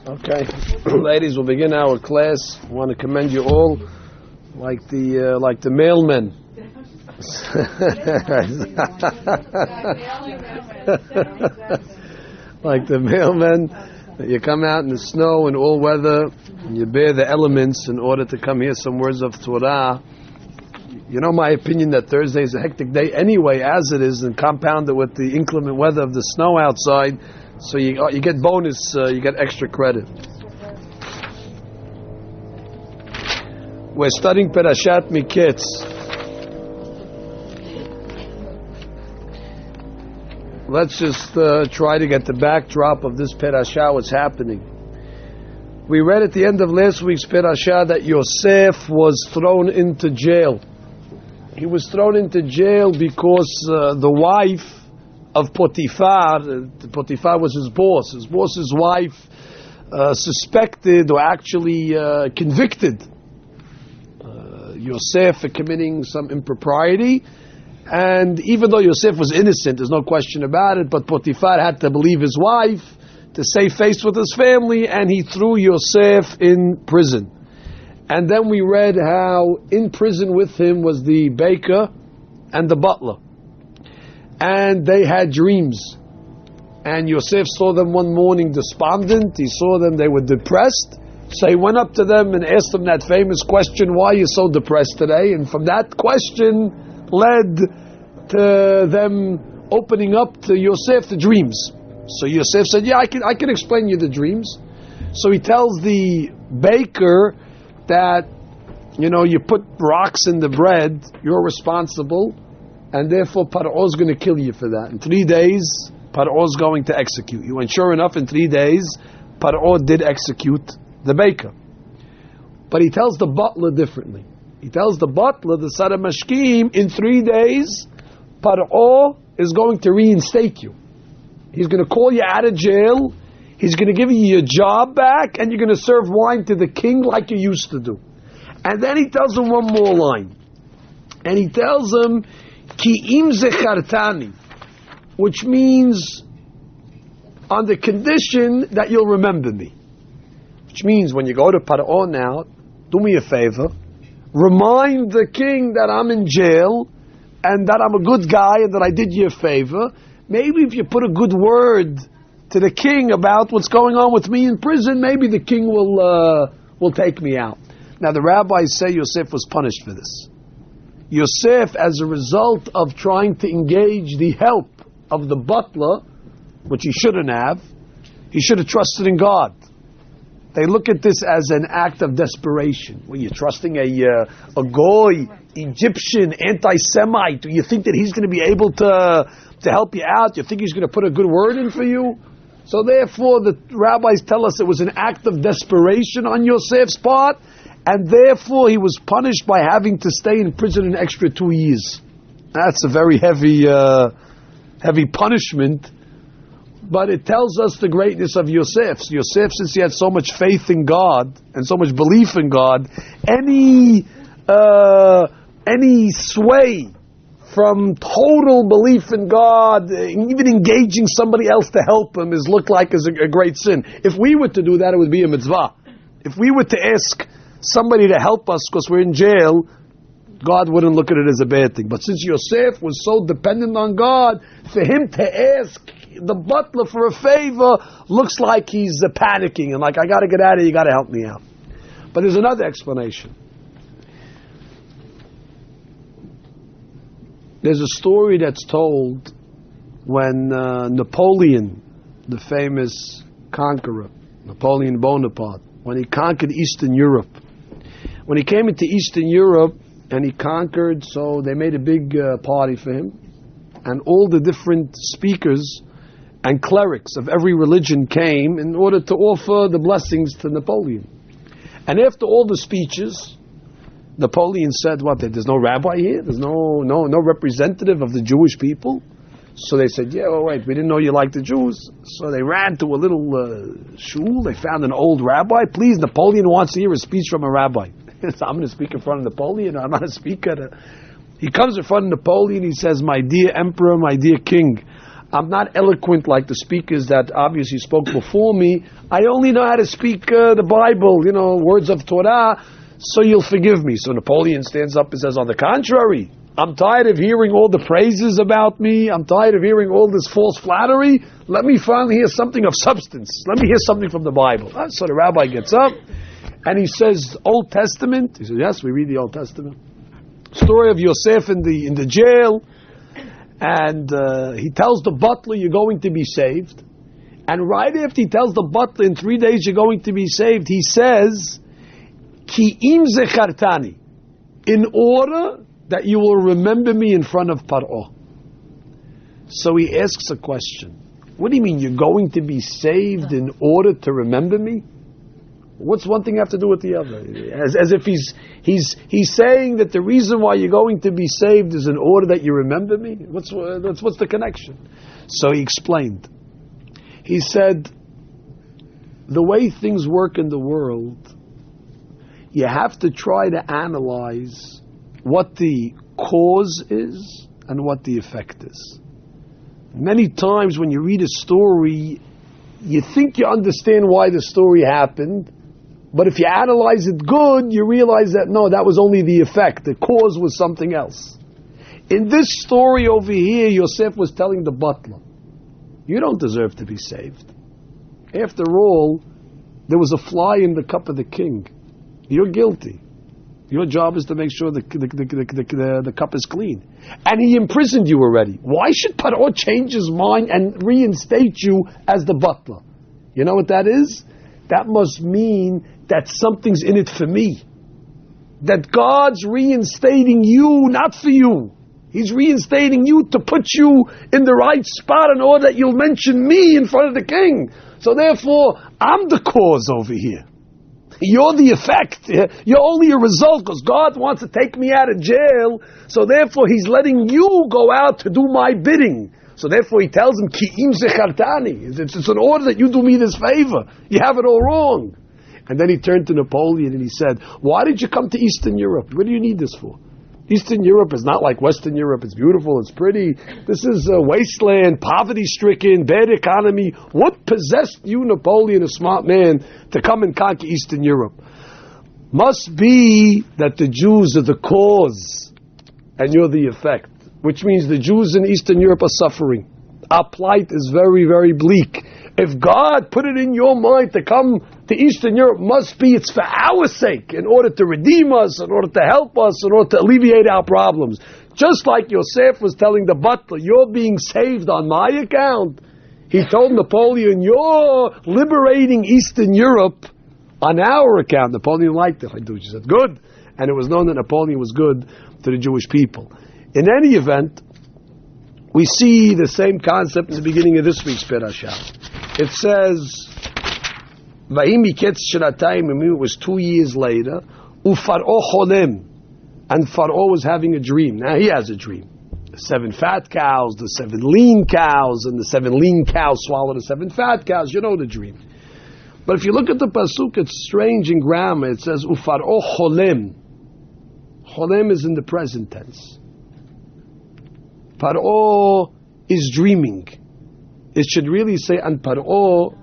Okay, ladies, we'll begin our class. I want to commend you all, like the mailmen. Like the mailmen, you come out in the snow and all weather, and you bear the elements in order to come hear some words of Torah. You know my opinion that Thursday is a hectic day anyway, as it is, and compounded with the inclement weather of the snow outside. So you get bonus, you get extra credit. We're studying Parashat Mikeitz. Let's just try to get the backdrop of this Parashat, what's happening. We read at the end of last week's Parashat that Yoseph was thrown into jail. He was thrown into jail because the wife of Potiphar was his boss. His boss's wife suspected or actually convicted Yosef for committing some impropriety. And even though Yosef was innocent, there's no question about it, but Potiphar had to believe his wife to save face with his family, and he threw Yosef in prison. And then we read how in prison with him was the baker and the butler. And they had dreams. And Yosef saw them one morning despondent. He saw them, they were depressed. So he went up to them and asked them that famous question, why are you so depressed today? And from that question led to them opening up to Yosef the dreams. So Yosef said, yeah, I can explain you the dreams. So he tells the baker that, you put rocks in the bread, you're responsible, and therefore Pharaoh is going to kill you for that. In 3 days, Pharaoh is going to execute you. And sure enough, in 3 days, Pharaoh did execute the baker. But he tells the butler differently. He tells the butler, the son of Mashkim, in 3 days, Pharaoh is going to reinstate you. He's going to call you out of jail. He's going to give you your job back, and you're going to serve wine to the king like you used to do. And then he tells him one more line. And he tells him, Ki im zechartani, which means on the condition that you'll remember me. Which means when you go to Pharaoh now, do me a favor, remind the king that I'm in jail and that I'm a good guy and that I did you a favor. Maybe if you put a good word to the king about what's going on with me in prison, maybe the king will take me out. Now the rabbis say Yosef was punished for this. Yosef, as a result of trying to engage the help of the butler, which he shouldn't have, he should have trusted in God. They look at this as an act of desperation. Well, you're trusting a goy, Egyptian, anti-Semite. Do you think that he's going to be able to help you out? You think he's going to put a good word in for you? So therefore, the rabbis tell us it was an act of desperation on Yosef's part, and therefore he was punished by having to stay in prison an extra 2 years. That's a very heavy punishment. But it tells us the greatness of Yosef. Yosef, since he had so much faith in God and so much belief in God, any sway from total belief in God, even engaging somebody else to help him, is looked like as a great sin. If we were to do that, it would be a mitzvah. If we were to ask somebody to help us because we're in jail, God wouldn't look at it as a bad thing. But since Yosef was so dependent on God, for him to ask the butler for a favor looks like he's panicking and like, I got to get out of here, you got to help me out. But there's another explanation. There's a story that's told when Napoleon, the famous conqueror, Napoleon Bonaparte, when he conquered Eastern Europe. When he came into Eastern Europe and he conquered, so they made a big party for him, and all the different speakers and clerics of every religion came in order to offer the blessings to Napoleon. And after all the speeches, Napoleon said, what, there's no rabbi here? There's no representative of the Jewish people? So they said, yeah, all right, we didn't know you liked the Jews. So they ran to a little shul. They found an old rabbi. Please, Napoleon wants to hear a speech from a rabbi. So I'm going to speak in front of Napoleon. I'm not a speaker. He comes in front of Napoleon. He says, my dear emperor, my dear king, I'm not eloquent like the speakers that obviously spoke before me. I only know how to speak the Bible, words of Torah, so you'll forgive me. So Napoleon stands up and says, on the contrary, I'm tired of hearing all the praises about me. I'm tired of hearing all this false flattery. Let me finally hear something of substance. Let me hear something from the Bible. So the rabbi gets up and he says, Old Testament? He says, yes, we read the Old Testament. Story of Yoseph in the jail. And he tells the butler, you're going to be saved. And right after he tells the butler, in 3 days you're going to be saved, he says, Ki im zechartani, in order that you will remember me in front of Paro. So he asks a question. What do you mean, you're going to be saved in order to remember me? What's one thing have to do with the other? As if he's saying that the reason why you're going to be saved is in order that you remember me? What's the connection? So he explained. He said, the way things work in the world, you have to try to analyze what the cause is and what the effect is. Many times when you read a story, you think you understand why the story happened, but if you analyze it good, you realize that no, that was only the effect. The cause was something else. In this story over here, Yosef was telling the butler, you don't deserve to be saved. After all, there was a fly in the cup of the king. You're guilty. Your job is to make sure the cup is clean. And he imprisoned you already. Why should Paro change his mind and reinstate you as the butler? You know what that is? That must mean that something's in it for me. That God's reinstating you, not for you. He's reinstating you to put you in the right spot in order that you'll mention me in front of the king. So therefore, I'm the cause over here. You're the effect. You're only a result because God wants to take me out of jail. So therefore, He's letting you go out to do my bidding. So therefore, He tells him, Ki im zechartani. It's an order that you do me this favor. You have it all wrong. And then he turned to Napoleon and he said, why did you come to Eastern Europe? What do you need this for? Eastern Europe is not like Western Europe. It's beautiful, it's pretty. This is a wasteland, poverty-stricken, bad economy. What possessed you, Napoleon, a smart man, to come and conquer Eastern Europe? Must be that the Jews are the cause and you're the effect, which means the Jews in Eastern Europe are suffering. Our plight is very, very bleak. If God put it in your mind to come to Eastern Europe, must be it's for our sake, in order to redeem us, in order to help us, in order to alleviate our problems. Just like Yosef was telling the butler, you're being saved on my account. He told Napoleon, you're liberating Eastern Europe on our account. Napoleon liked it. He said, good. And it was known that Napoleon was good to the Jewish people. In any event, we see the same concept in the beginning of this week's Parashat. It says, Mikeitz shenatayim, it was 2 years later, Pharaoh cholem, and Pharaoh was having a dream. Now he has a dream. The 7 fat cows, the 7 lean cows, and the 7 lean cows swallow the 7 fat cows. You know the dream. But if you look at the pasuk, it's strange in grammar. It says, Pharaoh cholem. Cholem is in the present tense. Pharaoh is dreaming. It should really say, and Pharaoh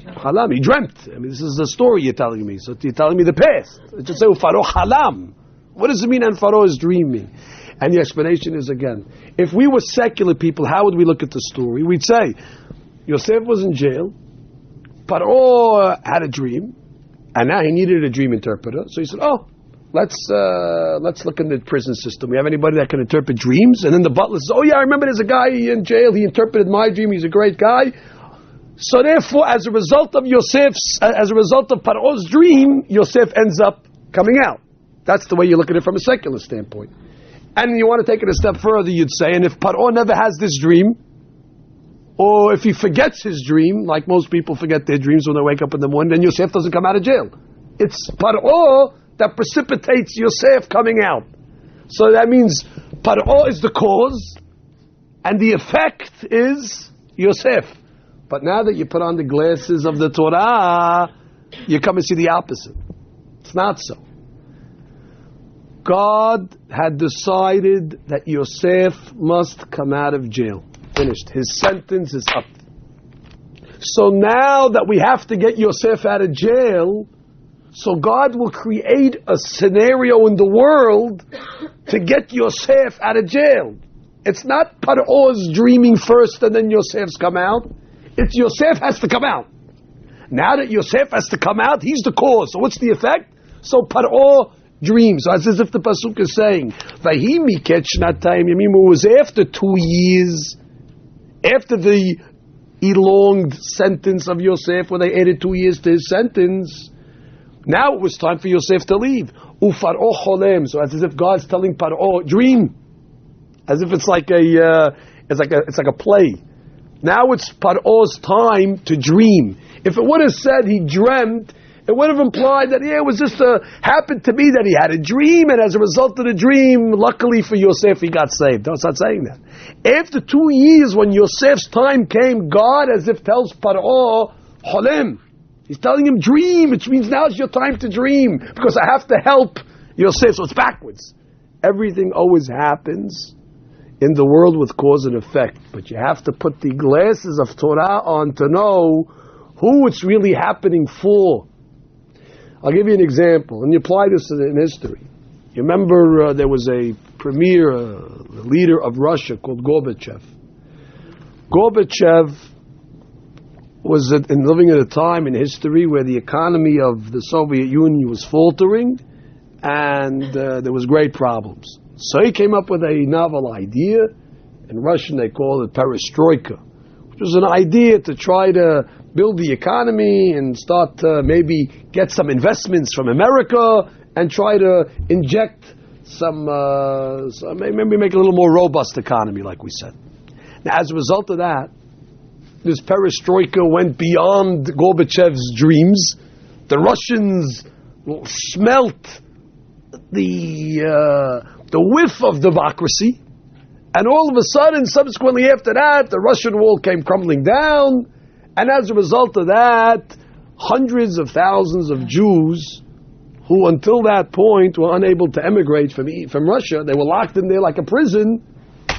halam. He dreamt. I mean, this is the story you're telling me. So you're telling me the past. It should say, Pharaoh halam. What does it mean, and Pharaoh is dreaming? And the explanation is, again, if we were secular people, how would we look at the story? We'd say, Yosef was in jail. Pharaoh had a dream. And now he needed a dream interpreter. So he said, let's look in the prison system. We have anybody that can interpret dreams? And then the butler says, I remember there's a guy in jail. He interpreted my dream. He's a great guy. So therefore, as a result of Pharaoh's dream, Yosef ends up coming out. That's the way you look at it from a secular standpoint. And you want to take it a step further, you'd say, and if Pharaoh never has this dream, or if he forgets his dream, like most people forget their dreams when they wake up in the morning, then Yosef doesn't come out of jail. It's Pharaoh that precipitates Yosef coming out. So that means Pharaoh is the cause, and the effect is Yosef. But now that you put on the glasses of the Torah, you come and see the opposite. It's not so. God had decided that Yosef must come out of jail. Finished. His sentence is up. So now that we have to get Yosef out of jail, so God will create a scenario in the world to get Yosef out of jail. It's not Paro's dreaming first and then Yosef's come out. It's Yosef has to come out. Now that Yosef has to come out, he's the cause. So what's the effect? So Paro dreams. So it's as if the pasuk is saying, "Vahi Mikeitz shnatayim yamim." It was after 2 years, after the elonged sentence of Yosef, when they added 2 years to his sentence. Now it was time for Yosef to leave. Ufaro cholem. So it's as if God's telling Paro, dream, as if it's like a play. Now it's Paro's time to dream. If it would have said he dreamt, it would have implied that it was just happened to be that he had a dream, and as a result of the dream, luckily for Yosef, he got saved. No, it's not saying that. After 2 years, when Yosef's time came, God as if tells Paro, Cholem. He's telling him dream, which means now's your time to dream, because I have to help Yosef. So it's backwards. Everything always happens in the world with cause and effect, but you have to put the glasses of Torah on to know who it's really happening for. I'll give you an example, and you apply this in history. You remember there was a premier leader of Russia called Gorbachev. Gorbachev was living at a time in history where the economy of the Soviet Union was faltering, and there was great problems. So he came up with a novel idea. In Russian they call it perestroika, which was an idea to try to build the economy and start to maybe get some investments from America and try to inject some maybe make a little more robust economy, like we said. Now, as a result of that, this perestroika went beyond Gorbachev's dreams. The Russians smelt the whiff of democracy, and all of a sudden, subsequently after that, the Russian wall came crumbling down, and as a result of that, hundreds of thousands of Jews who until that point were unable to emigrate from Russia, they were locked in there like a prison,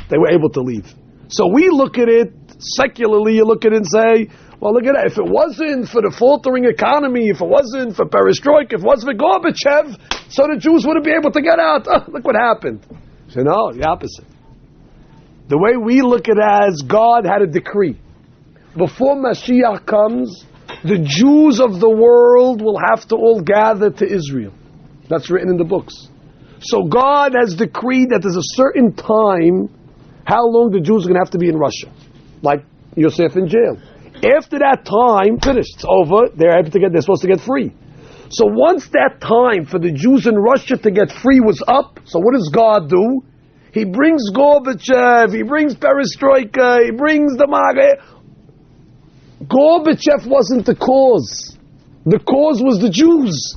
they were able to leave. So we look at it secularly, you look at it and say, well, look at that. If it wasn't for the faltering economy, if it wasn't for perestroika, if it wasn't for Gorbachev, so the Jews wouldn't be able to get out. Oh, look what happened. So no, the opposite. The way we look at it as God had a decree. Before Mashiach comes, the Jews of the world will have to all gather to Israel. That's written in the books. So God has decreed that there's a certain time how long the Jews are going to have to be in Russia. Like Yosef in jail. After that time, finished, it's over, they're supposed to get free. So once that time for the Jews in Russia to get free was up, so what does God do? He brings Gorbachev, he brings perestroika, he brings the MAGA. Gorbachev wasn't the cause. The cause was the Jews.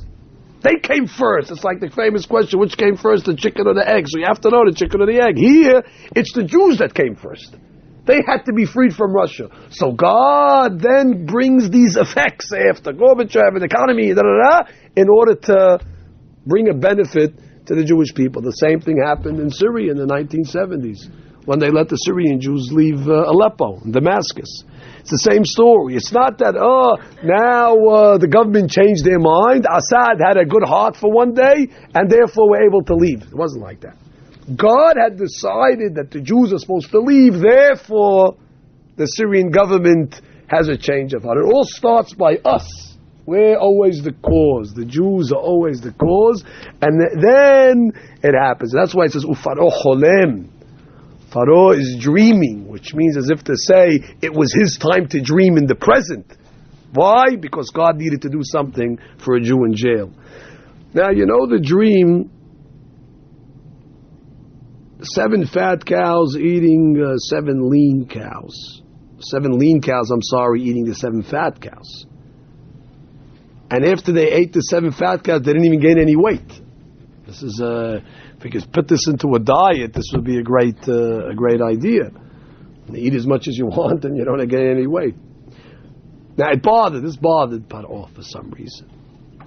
They came first. It's like the famous question, which came first, the chicken or the egg? So you have to know the chicken or the egg. Here, it's the Jews that came first. They had to be freed from Russia. So God then brings these effects after Gorbachev and the economy, in order to bring a benefit to the Jewish people. The same thing happened in Syria in the 1970s when they let the Syrian Jews leave Aleppo and Damascus. It's the same story. It's not that, now the government changed their mind. Assad had a good heart for one day and therefore were able to leave. It wasn't like that. God had decided that the Jews are supposed to leave, therefore the Syrian government has a change of heart. It all starts by us. We're always the cause. The Jews are always the cause, and then it happens. That's why it says, Ufaro cholem. Pharaoh is dreaming, which means as if to say it was his time to dream in the present. Why? Because God needed to do something for a Jew in jail. Now, you know the dream, 7 fat cows eating 7 lean cows. 7 lean cows, eating the 7 fat cows. And after they ate the 7 fat cows, they didn't even gain any weight. This is, if we could put this into a diet, this would be a great idea. You eat as much as you want and you don't gain any weight. Now this bothered Paro for some reason.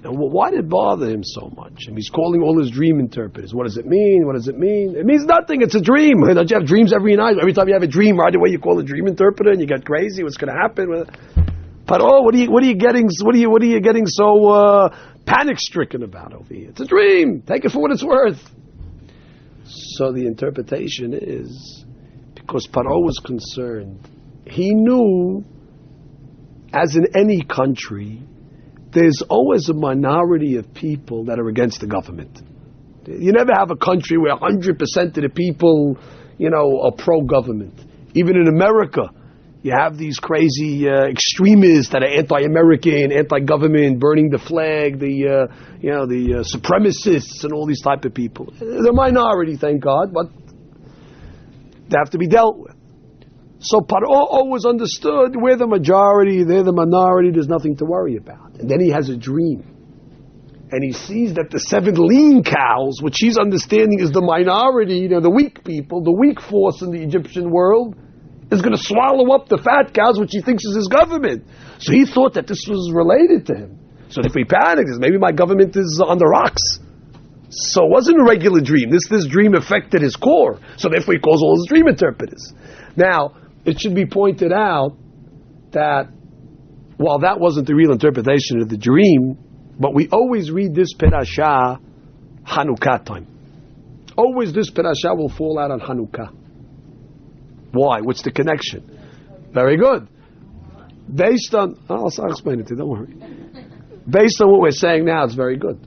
And why did it bother him so much? And he's calling all his dream interpreters. What does it mean? What does it mean? It means nothing. It's a dream. Don't you have dreams every night? Every time you have a dream, right away you call a dream interpreter and you get crazy. What's going to happen? Paro, what are you getting so panic stricken about over here? It's a dream. Take it for what it's worth. So the interpretation is because Paro was concerned. He knew, as in any country, there's always a minority of people that are against the government. You never have a country where 100% of the people, are pro-government. Even in America, you have these crazy extremists that are anti-American, anti-government, burning the flag, the supremacists and all these type of people. They're a minority, thank God, but they have to be dealt with. So Paro always understood we're the majority, they're the minority, there's nothing to worry about. And then he has a dream. And he sees that the 7 lean cows, which he's understanding is the minority, the weak people, the weak force in the Egyptian world, is going to swallow up the fat cows, which he thinks is his government. So he thought that this was related to him. So if he panicked, maybe my government is on the rocks. So it wasn't a regular dream. This dream affected his core. So therefore he calls all his dream interpreters. Now, it should be pointed out that while that wasn't the real interpretation of the dream, but we always read this Parashat Chanukah time. Always this Parashat will fall out on Chanukah. Why? What's the connection? Very good. Based on, I'll explain it to you, don't worry. Based on what we're saying now, it's very good.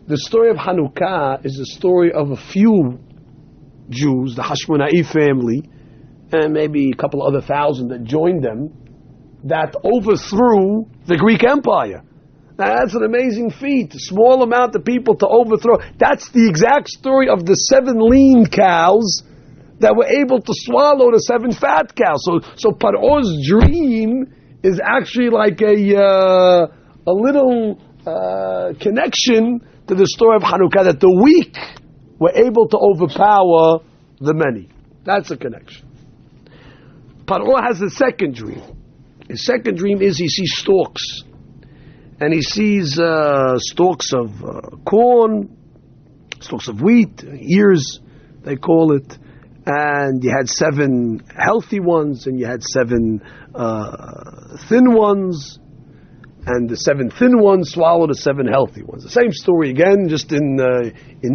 The story of Chanukah is the story of a few Jews, the Hashmona'i family, and maybe a couple other thousand that joined them, that overthrew the Greek Empire. Now that's an amazing feat. A small amount of people to overthrow. That's the exact story of the 7 lean cows that were able to swallow the 7 fat cows. So Paro's dream is actually like a little connection to the story of Chanukah, that the weak were able to overpower the many. That's a connection. Paro has a second dream. His second dream is he sees stalks. And he sees stalks of corn, stalks of wheat, ears, they call it. And you had 7 healthy ones, and you had 7 thin ones. And the 7 thin ones swallow the 7 healthy ones. The same story again, just in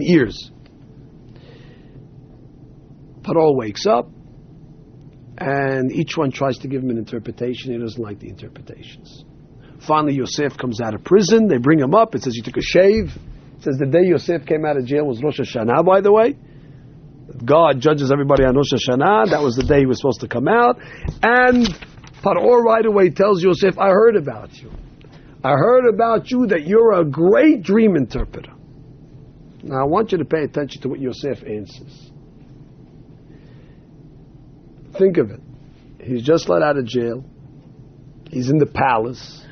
ears. Paro wakes up, and each one tries to give him an interpretation. He doesn't like the interpretations. Finally, Yoseph comes out of prison. They bring him up. It says he took a shave. It says the day Yoseph came out of jail was Rosh Hashanah, by the way. God judges everybody on Rosh Hashanah. That was the day he was supposed to come out. And Paro right away tells Yosef, I heard about you. I heard about you that you're a great dream interpreter. Now I want you to pay attention to what Yosef answers. Think of it. He's just let out of jail. He's in the palace.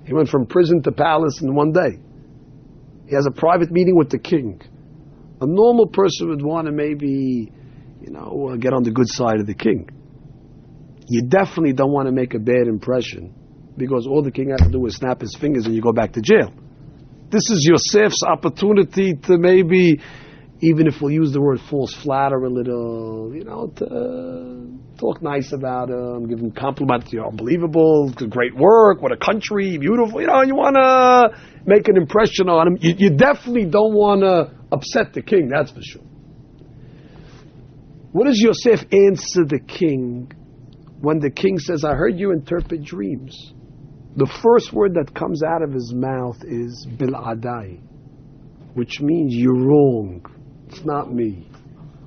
He went from prison to palace in one day. He has a private meeting with the king. A normal person would want to maybe, get on the good side of the king. You definitely don't want to make a bad impression, because all the king has to do is snap his fingers and you go back to jail. This is Yosef's opportunity to maybe, even if we'll use the word false flatter a little, to talk nice about him, give him compliments. You're unbelievable, great work, what a country, beautiful. You want to make an impression on him. You definitely don't want to upset the king, that's for sure. What does Yosef answer the king when the king says, I heard you interpret dreams? The first word that comes out of his mouth is Bil'adai, which means you're wrong. It's not me.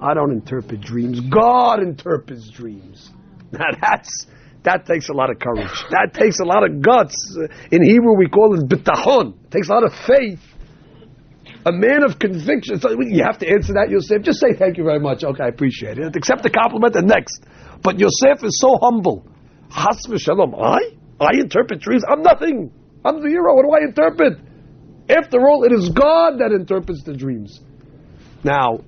I don't interpret dreams. God interprets dreams. Now that takes a lot of courage. That takes a lot of guts. In Hebrew we call it bitachon. It takes a lot of faith. A man of conviction. So you have to answer that, Yosef. Just say thank you very much. Okay, I appreciate it. Accept the compliment and next. But Yosef is so humble. Chas v'shalom. I interpret dreams. I'm nothing. I'm zero. What do I interpret? After all, it is God that interprets the dreams. Now,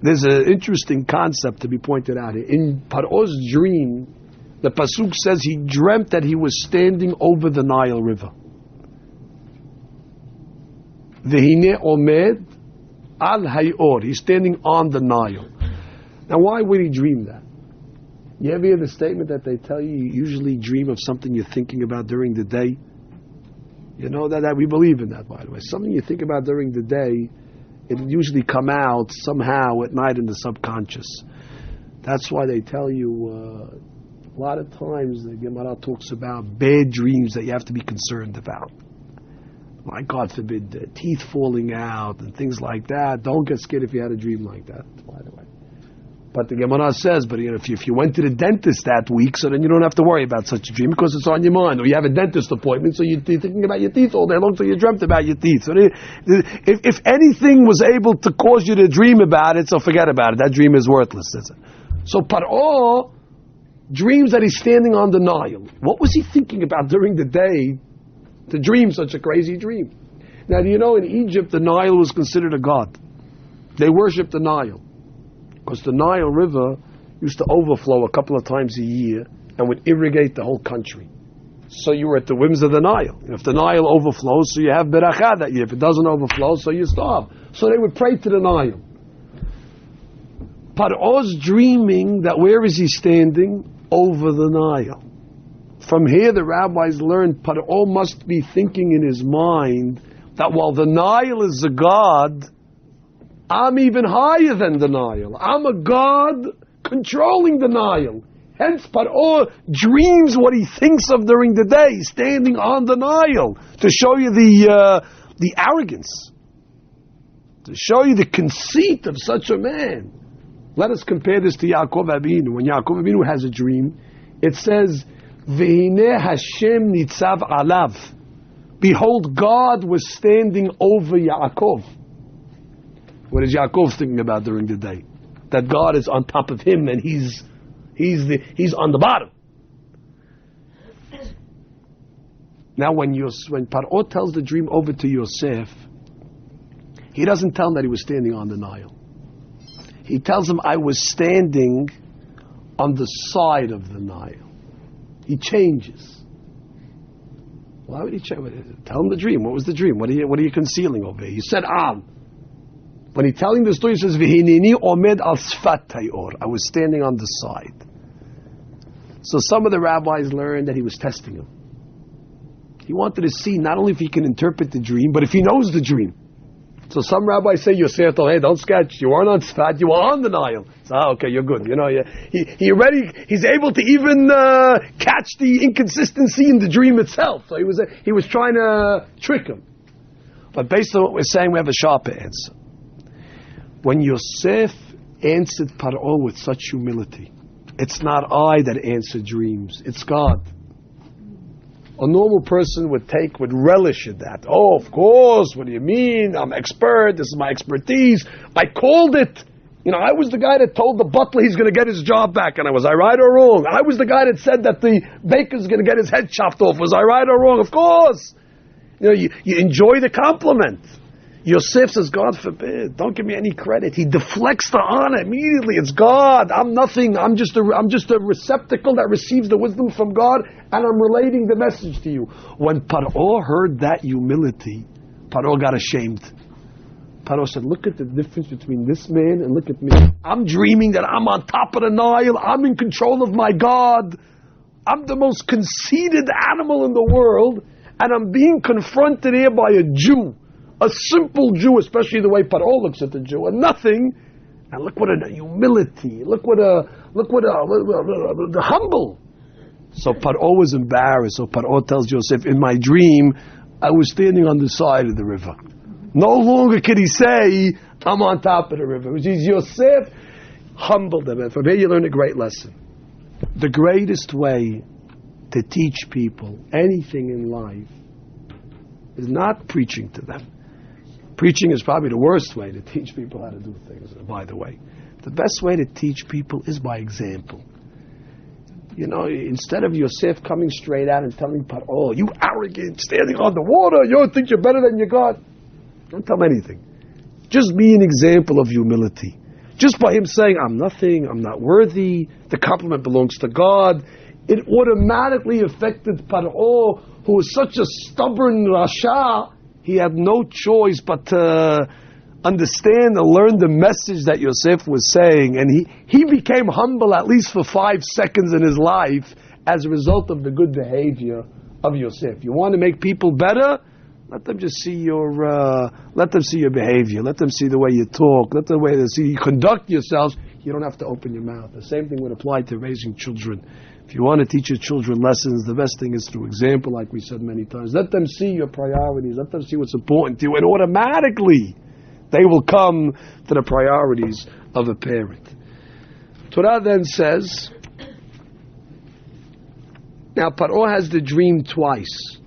there's an interesting concept to be pointed out here. In Paro's dream, the pasuk says he dreamt that he was standing over the Nile River. V'hine omed al hayor. He's standing on the Nile. Now, why would he dream that? You ever hear the statement that they tell you usually dream of something you're thinking about during the day? You know that we believe in that, by the way. Something you think about during the day, it usually come out somehow at night in the subconscious. That's why they tell you a lot of times the Gemara talks about bad dreams that you have to be concerned about. Like, God forbid, teeth falling out and things like that. Don't get scared if you had a dream like that, by the way. But the Gemara says, but if you went to the dentist that week, so then you don't have to worry about such a dream because it's on your mind. Or you have a dentist appointment, so you're thinking about your teeth all day long, so you dreamt about your teeth. So if anything was able to cause you to dream about it, so forget about it. That dream is worthless. So Paro dreams that he's standing on the Nile. What was he thinking about during the day to dream such a crazy dream? Now, do you know in Egypt the Nile was considered a god? They worshipped the Nile. Because the Nile River used to overflow a couple of times a year and would irrigate the whole country. So you were at the whims of the Nile. If the Nile overflows, so you have beracha that year. If it doesn't overflow, so you starve. So they would pray to the Nile. Paro's dreaming that where is he standing? Over the Nile. From here the rabbis learned Paro must be thinking in his mind that while the Nile is a god, I'm even higher than the Nile. I'm a god controlling the Nile. Hence, Paro dreams what he thinks of during the day, standing on the Nile, to show you the arrogance, to show you the conceit of such a man. Let us compare this to Yaakov Avinu. When Yaakov Avinu has a dream, it says, "V'hineh Hashem nitzav alav." Behold, God was standing over Yaakov. What is Yaakov thinking about during the day? That God is on top of him and he's on the bottom. Now, when Paro tells the dream over to Yosef, he doesn't tell him that he was standing on the Nile. He tells him, I was standing on the side of the Nile. He changes. Why would he change? Tell him the dream. What was the dream? What are you concealing over here? You said Al. When he's telling the story, he says, V'hinini omed al sfat tayor. I was standing on the side. So some of the rabbis learned that he was testing him. He wanted to see not only if he can interpret the dream, but if he knows the dream. So some rabbis say, Yosef, hey, don't sketch. You weren't on Sfat, you were on the Nile. So, okay, you're good. You know, he's able to even catch the inconsistency in the dream itself. So he was trying to trick him. But based on what we're saying, we have a sharper answer. When Yosef answered Paro with such humility, it's not I that answer dreams, it's God. A normal person would relish in that. Oh, of course, what do you mean? I'm expert, this is my expertise. I called it. You know, I was the guy that told the butler he's going to get his job back, and was I right or wrong? I was the guy that said that the baker's going to get his head chopped off. Was I right or wrong? Of course. You know, you enjoy the compliment. Yosef says, God forbid, don't give me any credit. He deflects the honor immediately. It's God. I'm nothing. I'm just a receptacle that receives the wisdom from God, and I'm relating the message to you. When Paro heard that humility, Paro got ashamed. Paro said, look at the difference between this man and look at me. I'm dreaming that I'm on top of the Nile. I'm in control of my God. I'm the most conceited animal in the world, and I'm being confronted here by a Jew. A simple Jew, especially the way Paro looks at the Jew, and nothing. And look what a humility. Look what a humble. So Paro was embarrassed. So Paro tells Joseph, in my dream, I was standing on the side of the river. No longer could he say, I'm on top of the river. Which is Yosef humbled them. And from here you learn a great lesson. The greatest way to teach people anything in life is not preaching to them. Preaching is probably the worst way to teach people how to do things, by the way. The best way to teach people is by example. You know, instead of Yosef coming straight out and telling Paro, you arrogant, standing on the water, you don't think you're better than your God. Don't tell him anything. Just be an example of humility. Just by him saying, I'm nothing, I'm not worthy, the compliment belongs to God, it automatically affected Paro, who was such a stubborn Rasha. He had no choice but to understand and learn the message that Yosef was saying, and he became humble at least for 5 seconds in his life as a result of the good behavior of Yosef. You want to make people better? Let them just see your behavior. Let them see the way you talk. Let them see you conduct yourselves. You don't have to open your mouth. The same thing would apply to raising children. If you want to teach your children lessons, the best thing is through example, like we said many times. Let them see your priorities. Let them see what's important to you, and automatically they will come to the priorities of a parent. Torah then says, now Paro has the dream twice.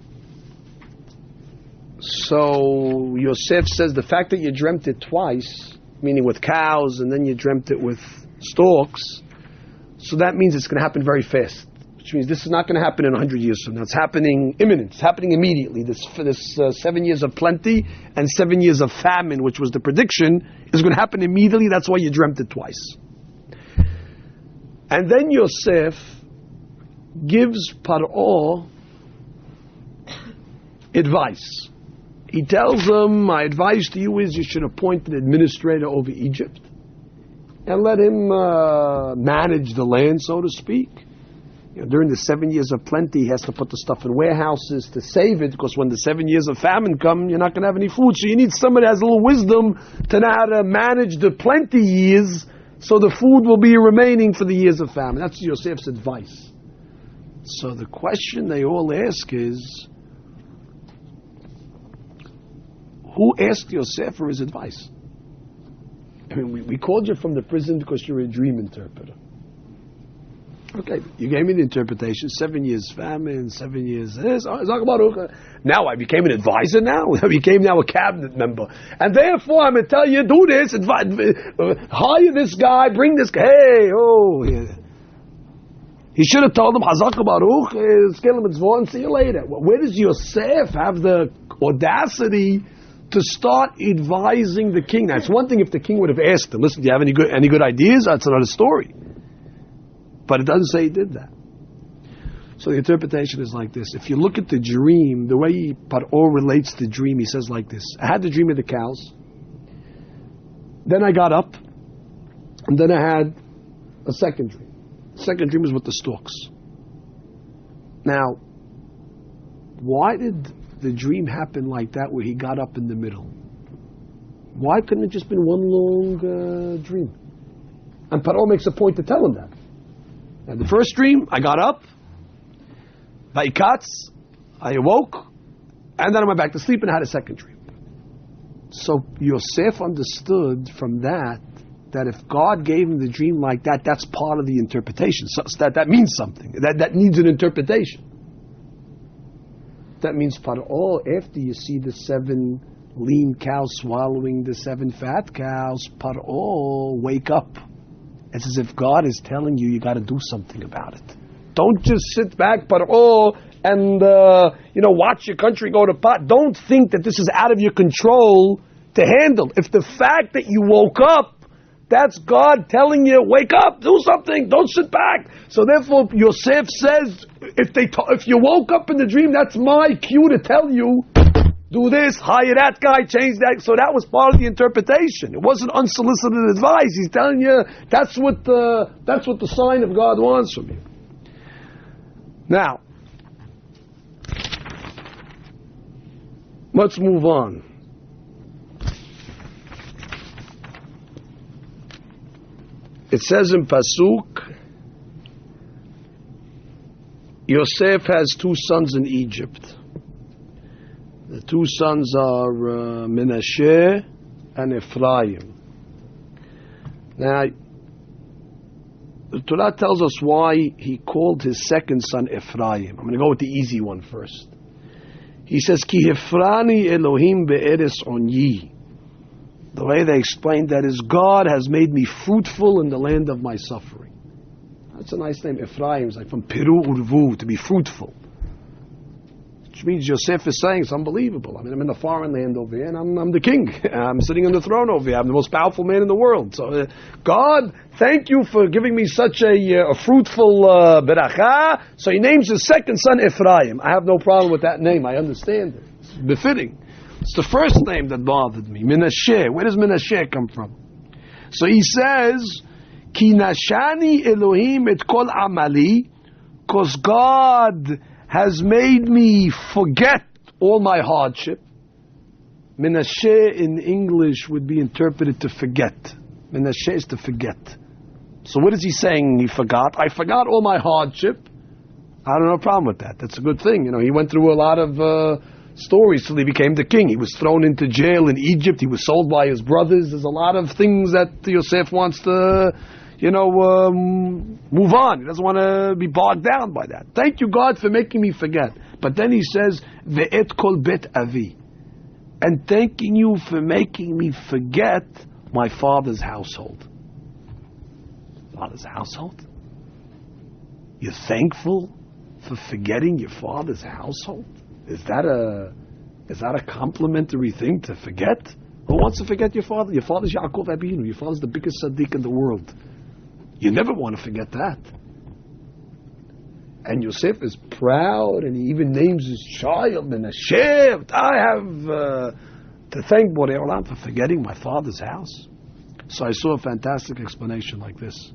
So Yosef says the fact that you dreamt it twice, meaning with cows, and then you dreamt it with storks, so that means it's going to happen very fast. Which means this is not going to happen in 100 years from now. It's happening imminent. It's happening immediately. This 7 years of plenty and 7 years of famine, which was the prediction, is going to happen immediately. That's why you dreamt it twice. And then Yosef gives Paro advice. He tells him, my advice to you is you should appoint an administrator over Egypt and let him manage the land, so to speak. During the 7 years of plenty, he has to put the stuff in warehouses to save it, because when the 7 years of famine come, you're not going to have any food. So you need someone that has a little wisdom to know how to manage the plenty years so the food will be remaining for the years of famine. That's Yosef's advice. So the question they all ask is, who asked Yosef for his advice? I mean, we called you from the prison because you're a dream interpreter. Okay, you gave me the interpretation. 7 years famine, 7 years this. Now I became an advisor now? I became now a cabinet member. And therefore I'm going to tell you, do this, hire this guy, bring this guy. Hey, yeah. He should have told him, Hazak Baruch, scale him and see you later. Where does Yosef have the audacity to start advising the king? Now, it's one thing if the king would have asked him, listen, do you have any good ideas? That's another story. But it doesn't say he did that. So the interpretation is like this. If you look at the dream, the way Paro relates the dream, he says like this. I had the dream of the cows. Then I got up. And then I had a second dream. The second dream was with the storks. Now, why did the dream happen like that, where he got up in the middle? Why couldn't it just been one long dream? And Paro makes a point to tell him that. And the first dream, I got up, Mikeitz, I awoke, and then I went back to sleep and had a second dream. So Yosef understood from that if God gave him the dream like that, that's part of the interpretation. So that means something. That needs an interpretation. That means Paro, after you see the 7 lean cows swallowing the 7 fat cows, Paro, wake up. It's as if God is telling you got to do something about it. Don't just sit back, Paro, and watch your country go to pot. Don't think that this is out of your control to handle. If the fact that you woke up, that's God telling you, wake up, do something, don't sit back. So therefore, Yosef says, if you woke up in the dream, that's my cue to tell you, do this, hire that guy, change that. So that was part of the interpretation. It wasn't unsolicited advice. He's telling you that's what the sign of God wants from you. Now, let's move on. It says in Pasuk, Yosef has 2 sons in Egypt. The 2 sons are Menashe and Ephraim. Now, the Torah tells us why he called his second son Ephraim. I'm going to go with the easy one first. He says, Ki Hefrani Elohim be'eres onyi. The way they explained that is, God has made me fruitful in the land of my suffering. That's a nice name, Ephraim. It's like from Peru Urvu, to be fruitful. Which means Yosef is saying it's unbelievable. I mean, I'm in a foreign land over here, and I'm the king. I'm sitting on the throne over here. I'm the most powerful man in the world. So, God, thank you for giving me such a fruitful beracha. So he names his second son Ephraim. I have no problem with that name. I understand it. It's befitting. It's the first name that bothered me. Menashe. Where does Menashe come from? So he says, Ki nashani Elohim et kol amali, because God has made me forget all my hardship. Menashe in English would be interpreted to forget. Menashe is to forget. So what is he saying? He forgot. I forgot all my hardship. I don't have a problem with that. That's a good thing. He went through a lot of stories till he became the king. He was thrown into jail in Egypt. He was sold by his brothers. There's a lot of things that Yosef wants to, move on. He doesn't want to be bogged down by that. Thank you, God, for making me forget. But then he says, Ve'et kol bet avi. And thanking you for making me forget my father's household. Father's household? You're thankful for forgetting your father's household? Is that a complimentary thing to forget? Who wants to forget your father? Your father's Yaakov Abinu. Your father's the biggest tzaddik in the world. You never want to forget that. And Yosef is proud, and he even names his child Menashe. I have to thank Borei Olam for forgetting my father's house. So I saw a fantastic explanation like this.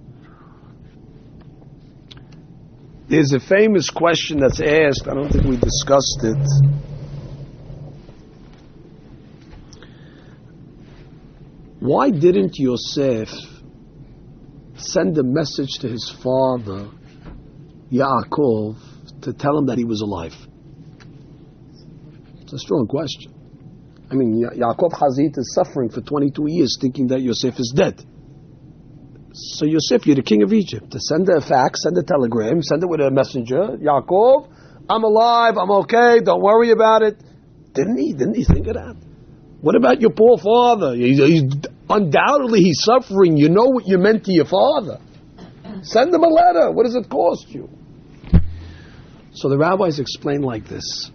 There's a famous question that's asked, I don't think we discussed it. Why didn't Yosef send a message to his father, Yaakov, to tell him that he was alive? It's a strong question. I mean, Yaakov Hazit is suffering for 22 years thinking that Yosef is dead. So Yosef, you're the king of Egypt. To send a fax, send a telegram, send it with a messenger. Yaakov, I'm alive, I'm okay, don't worry about it. Didn't he think of that? What about your poor father? He's undoubtedly he's suffering. You know what you meant to your father. Send him a letter. What does it cost you? So the rabbis explain like this.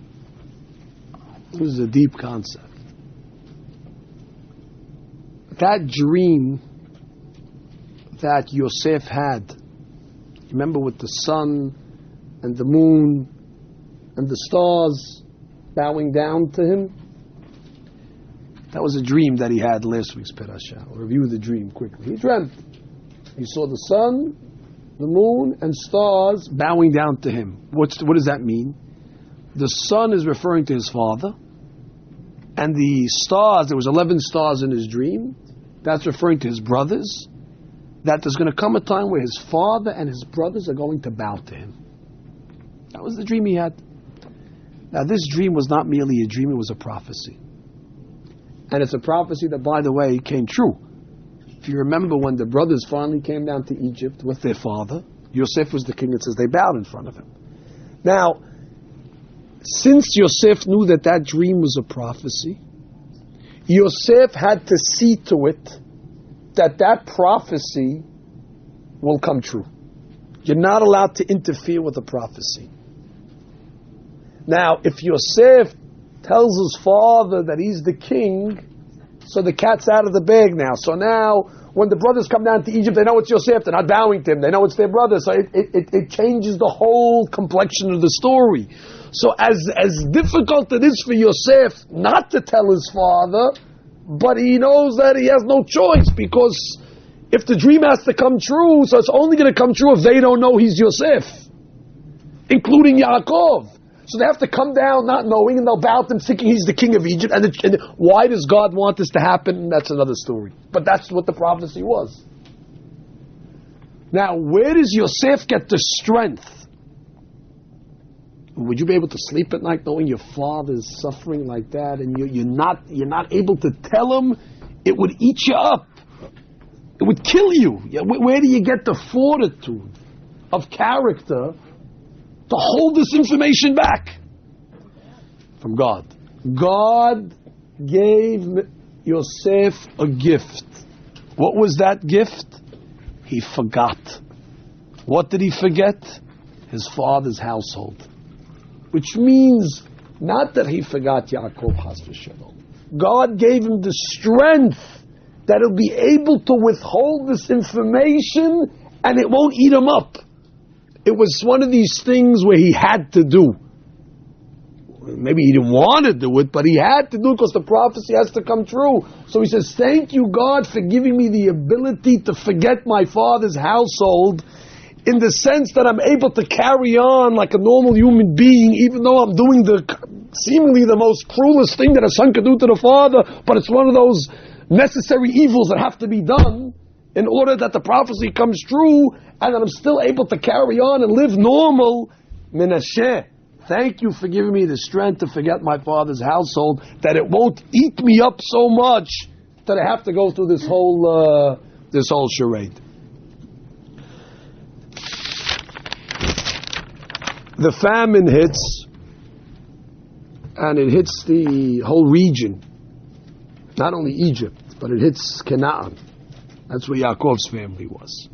This is a deep concept. That dream that Yosef had, remember, with the sun and the moon and the stars bowing down to him? That was a dream that he had last week's Parashat. I'll review the dream quickly. He dreamt. He saw the sun, the moon, and stars bowing down to him. What does that mean? The sun is referring to his father, and the stars, there was 11 stars in his dream, that's referring to his brothers, that there's going to come a time where his father and his brothers are going to bow to him. That was the dream he had. Now this dream was not merely a dream, it was a prophecy. And it's a prophecy that, by the way, came true. If you remember when the brothers finally came down to Egypt with their father, Yosef was the king, it says they bowed in front of him. Now, since Yosef knew that that dream was a prophecy, Yosef had to see to it that that prophecy will come true. You're not allowed to interfere with a prophecy. Now, if Yosef tells his father that he's the king, so the cat's out of the bag now. So now, when the brothers come down to Egypt, they know it's Yosef, they're not bowing to him, they know it's their brother, so it changes the whole complexion of the story. So as difficult it is for Yosef not to tell his father, but he knows that he has no choice, because if the dream has to come true, so it's only going to come true if they don't know he's Yosef, including Yaakov. So they have to come down not knowing, and they'll bow to him thinking he's the king of Egypt. And why does God want this to happen? That's another story. But that's what the prophecy was. Now, where does Yosef get the strength? Would you be able to sleep at night knowing your father's suffering like that, and you're not able to tell him? It would eat you up. It would kill you. Where do you get the fortitude of character to hold this information back? From God. God gave Yosef a gift. What was that gift? He forgot. What did he forget? His father's household. Which means not that he forgot Yaakov Chas v'Shalom. God gave him the strength that he'll be able to withhold this information and it won't eat him up. It was one of these things where he had to do. maybe he didn't want to do it, but he had to do it because the prophecy has to come true. So he says, thank you, God, for giving me the ability to forget my father's household, in the sense that I'm able to carry on like a normal human being, even though I'm doing seemingly the most cruelest thing that a son could do to the father, but it's one of those necessary evils that have to be done in order that the prophecy comes true, and that I'm still able to carry on and live normal. Menashe, thank you for giving me the strength to forget my father's household, that it won't eat me up so much that I have to go through this whole charade. The famine hits, and it hits the whole region, not only Egypt, but it hits Canaan. That's where Yaakov's family was.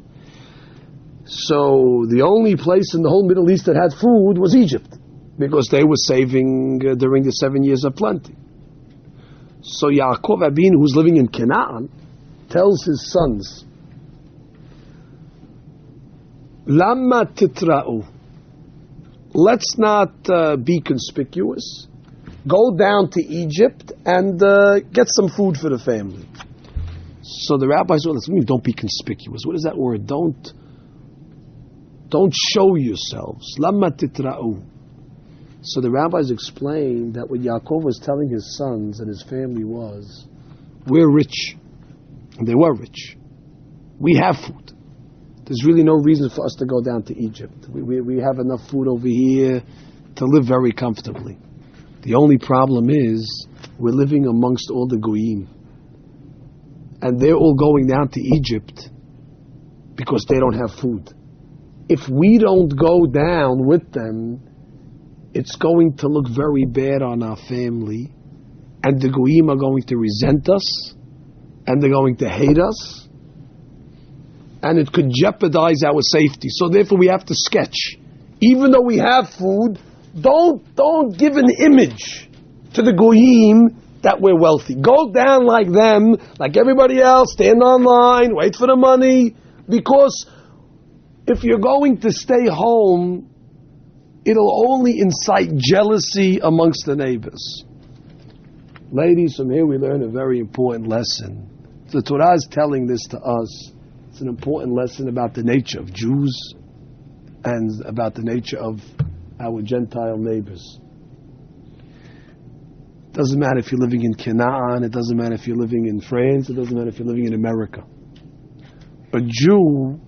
So the only place in the whole Middle East that had food was Egypt, because they were saving during the 7 years of plenty. So Yaakov Abin, who's living in Canaan, tells his sons, Lama titra'u, let's not be conspicuous. Go down to Egypt and get some food for the family. So the rabbis said, listen, don't be conspicuous. What is that word? Don't show yourselves. Lama titra'u. So the rabbis explained that what Yaakov was telling his sons and his family was, we're rich. And they were rich. We have food. There's really no reason for us to go down to Egypt. We have enough food over here to live very comfortably. The only problem is we're living amongst all the goyim. And they're all going down to Egypt because they don't have food. If we don't go down with them, it's going to look very bad on our family, and the goyim are going to resent us, and they're going to hate us, and it could jeopardize our safety. So therefore we have to sketch. Even though we have food, don't give an image to the goyim that we're wealthy. Go down like them, like everybody else, stand online, wait for the money, because if you're going to stay home, it'll only incite jealousy amongst the neighbors. Ladies, from here we learn a very important lesson. The Torah is telling this to us. It's an important lesson about the nature of Jews and about the nature of our Gentile neighbors. It doesn't matter if you're living in Canaan, it doesn't matter if you're living in France, it doesn't matter if you're living in America. A Jew,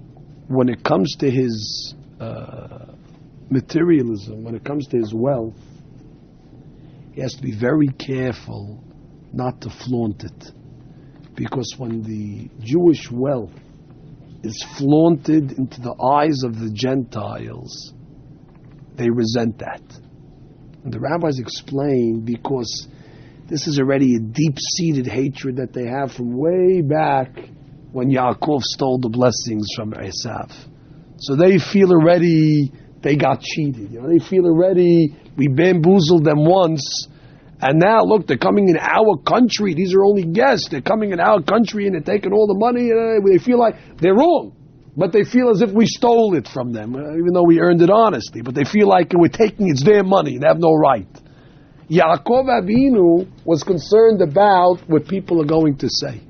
when it comes to his materialism, when it comes to his wealth, he has to be very careful not to flaunt it. Because when the Jewish wealth is flaunted into the eyes of the Gentiles, they resent that. And the rabbis explain, because this is already a deep-seated hatred that they have from way back when Yaakov stole the blessings from Esav. So they feel already they got cheated. They feel already we bamboozled them once, and now look, they're coming in our country. These are only guests. They're coming in our country and they're taking all the money. They feel like they're wrong, but they feel as if we stole it from them, even though we earned it honestly. But they feel like we're taking it's their money and they have no right. Yaakov Avinu was concerned about what people are going to say.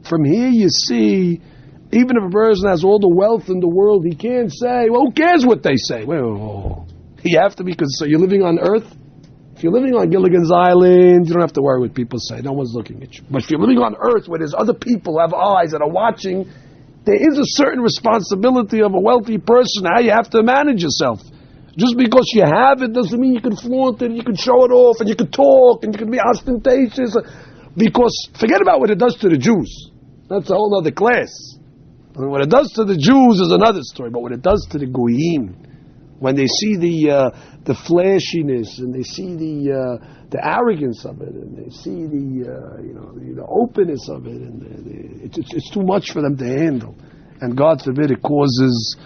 From here you see, even if a person has all the wealth in the world, he can't say, well, who cares what they say? Well, you have to be, because you're living on earth. If you're living on Gilligan's Island, you don't have to worry what people say. No one's looking at you. But if you're living on earth where there's other people who have eyes that are watching, there is a certain responsibility of a wealthy person, how you have to manage yourself. Just because you have it doesn't mean you can flaunt it, you can show it off, and you can talk, and you can be ostentatious. Because forget about what it does to the Jews. That's a whole other class. I mean, what it does to the Jews is another story, but what it does to the Goyim, when they see the flashiness and they see the arrogance of it, and they see the openness of it, and it's too much for them to handle, and God forbid it causes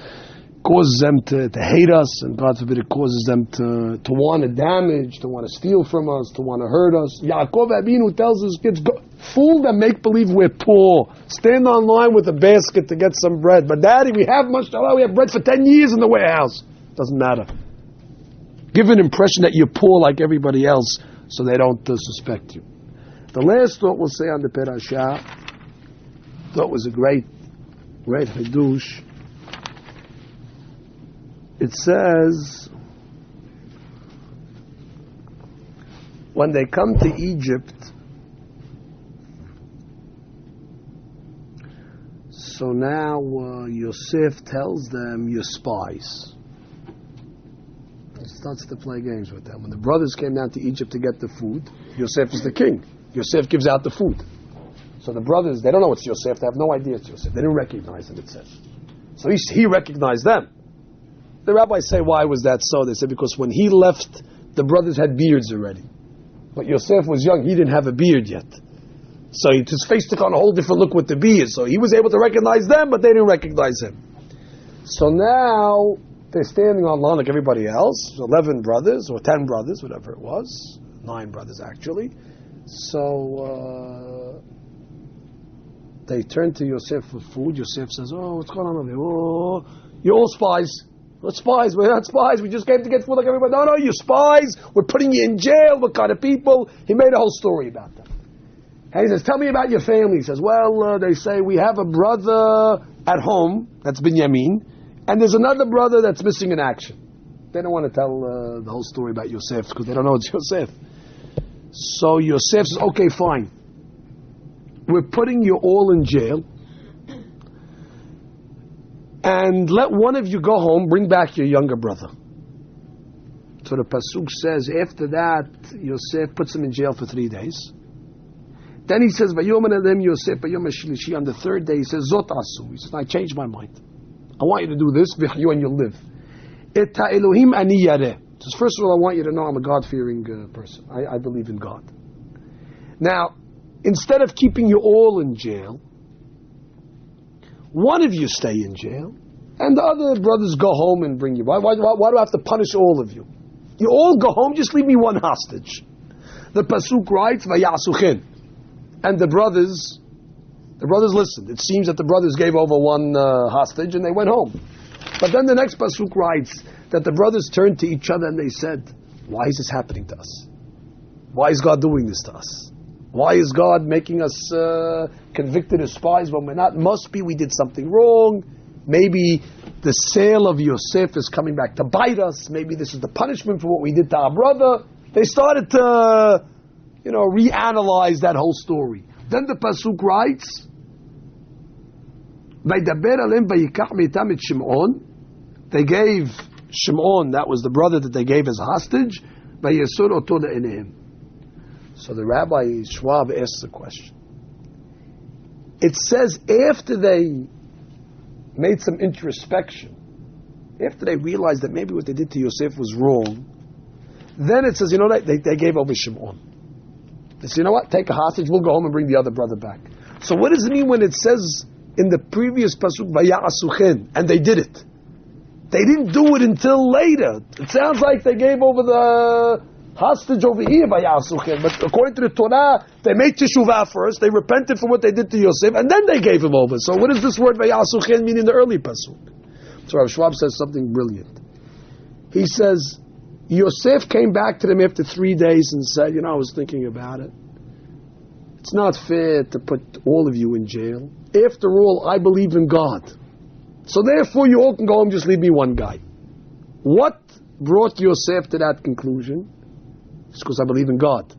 them to hate us, and God forbid it causes them to want to damage, to want to steal from us, to want to hurt us. Yaakov Abinu tells his kids, go, fool them, make believe we're poor. Stand online with a basket to get some bread. But Daddy, we have much, we have bread for 10 years in the warehouse. Doesn't matter. Give an impression that you're poor like everybody else, so they don't suspect you. The last thought we'll say on the Parashat, thought was a great Hidush. It says, when they come to Egypt, so now Yosef tells them, you're spies. He starts to play games with them. When the brothers came down to Egypt to get the food, Yosef is the king. Yosef gives out the food. So the brothers, they don't know it's Yosef. They have no idea it's Yosef. They didn't recognize him, it says. So he recognized them. The rabbis say, why was that so? They said, because when he left, the brothers had beards already. But Yosef was young. He didn't have a beard yet. So his face took on a whole different look with the beard. So he was able to recognize them, but they didn't recognize him. So now they're standing on line like everybody else. 11 brothers, or 10 brothers, whatever it was. 9 brothers, actually. So they turn to Yosef for food. Yosef says, oh, what's going on over here? Oh, you're all spies. We're spies. We're not spies. We just came to get food like everybody. No, you're spies. We're putting you in jail. What kind of people? He made a whole story about them. And he says, tell me about your family. He says, well, they say we have a brother at home, that's Binyamin, and there's another brother that's missing in action. They don't want to tell the whole story about Yosef because they don't know it's Yosef. So Yosef says, okay, fine. We're putting you all in jail. And let one of you go home, bring back your younger brother. So the Pasuk says, after that, Yosef puts him in jail for 3 days. Then he says, Vayomer Elem Yosef, Vayom HaShlishi. On the 3rd day, he says, Zot Asu. He says, I changed my mind. I want you to do this, v'chayu, and you'll live. Et ha'Elohim ani yareh. Says, first of all, I want you to know I'm a God-fearing person. I believe in God. Now, instead of keeping you all in jail, one of you stay in jail, and the other brothers go home and bring you. Why do I have to punish all of you? You all go home, just leave me one hostage. The Pasuk writes, Vayasuchin. And the brothers listened. It seems that the brothers gave over one hostage and they went home. But then the next Pasuk writes that the brothers turned to each other and they said, why is this happening to us? Why is God doing this to us? Why is God making us convicted as spies when we're not? Must be we did something wrong. Maybe the sale of Yosef is coming back to bite us. Maybe this is the punishment for what we did to our brother. They started to reanalyze that whole story. Then the Pasuk writes, they gave Shimon, that was the brother that they gave as a hostage, so the Rabbi Schwab asks the question. It says after they made some introspection, after they realized that maybe what they did to Yosef was wrong, then it says, they gave over Shimon. They said, you know what, take a hostage, we'll go home and bring the other brother back. So what does it mean when it says in the previous Pasuk, Vaya'asuchen, and they did it? They didn't do it until later. It sounds like they gave over the hostage over here, Vaya'asuchen. But according to the Torah, they made teshuvah first, they repented for what they did to Yosef, and then they gave him over. So what does this word Vaya'asuchen mean in the early Pasuk? So Rav Schwab says something brilliant. He says, Yosef came back to them after 3 days and said, I was thinking about it. It's not fair to put all of you in jail. After all, I believe in God. So therefore, you all can go home, just leave me one guy. What brought Yosef to that conclusion? It's because I believe in God.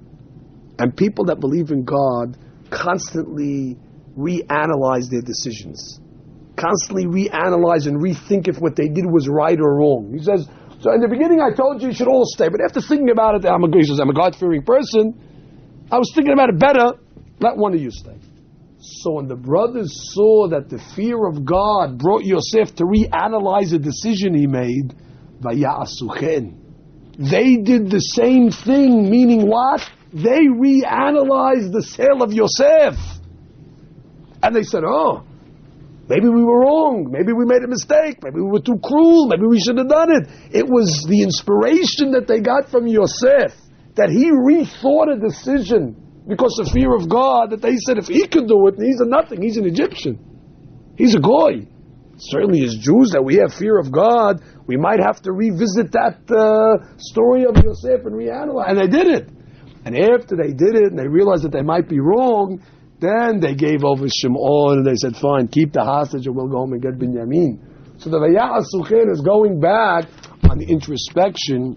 And people that believe in God constantly reanalyze their decisions. Constantly reanalyze and rethink if what they did was right or wrong. He says, so in the beginning I told you should all stay, but after thinking about it, I'm a God-fearing person, I was thinking about it better, let one of you stay. So when the brothers saw that the fear of God brought Yosef to reanalyze a decision he made, Vaya'asuchen, they did the same thing, meaning what? They reanalyzed the sale of Yosef. And they said, maybe we were wrong. Maybe we made a mistake. Maybe we were too cruel. Maybe we should have done it. It was the inspiration that they got from Yosef, that he rethought a decision because of fear of God, that they said if he could do it, and he's a nothing, he's an Egyptian. He's a goy. certainly as Jews that we have fear of God, we might have to revisit that story of Yosef and reanalyze. And they did it. And after they did it and they realized that they might be wrong, then they gave over Shimon and they said, fine, keep the hostage and we'll go home and get Binyamin. So the Vaya'asuchen is going back on the introspection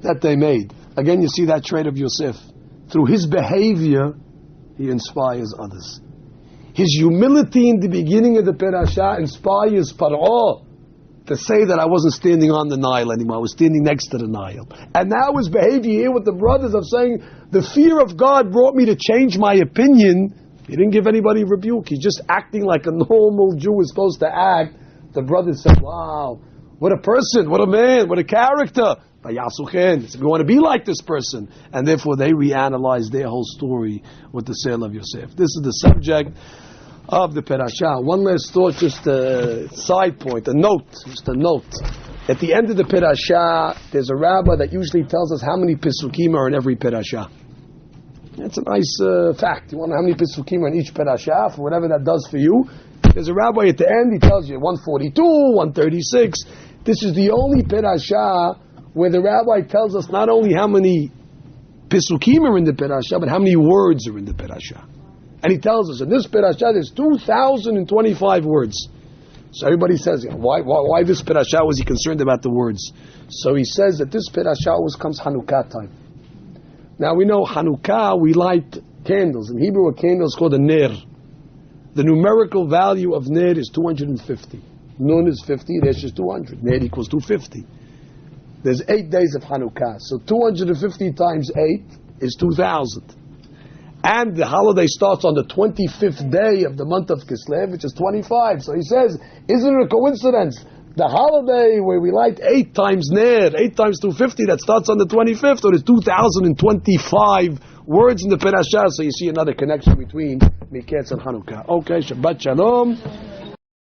that they made. Again, you see that trait of Yosef. Through his behavior, he inspires others. His humility in the beginning of the Parashat inspires Pharaoh to say that I wasn't standing on the Nile anymore, I was standing next to the Nile. And now his behavior here with the brothers of saying, the fear of God brought me to change my opinion. He didn't give anybody rebuke. He's just acting like a normal Jew is supposed to act. The brothers said, wow, what a person, what a man, what a character. Vayasuchen. We want to be like this person. And therefore they reanalyzed their whole story with the sale of Yosef. This is the subject of the Parashat. One last thought, just a side point, a note, just a note. At the end of the Parashat, there's a rabbi that usually tells us how many Pesukim are in every Parashat. That's a nice fact. You want to know how many Pesukim are in each Parashat, for whatever that does for you. There's a rabbi at the end, he tells you 142, 136. This is the only Parashat where the rabbi tells us not only how many Pesukim are in the Parashat, but how many words are in the Parashat. And he tells us in this Parashat there's 2,025 words. So everybody says, why this Parashat was he concerned about the words? So he says that this Parashat always comes Chanukah time. Now we know Chanukah, we light candles. In Hebrew, a candle is called a ner. The numerical value of ner is 250. Nun is 50, Resh is 200. Ner equals 250. There's 8 days of Chanukah. So 250 times 8 is 2,000. And the holiday starts on the 25th day of the month of Kislev, which is 25. So he says, isn't it a coincidence? The holiday where we light 8 times Ner, 8 times 250, that starts on the 25th, or there's 2,025 words in the Parashat. So you see another connection between Mikeitz and Chanukah. Okay, Shabbat Shalom.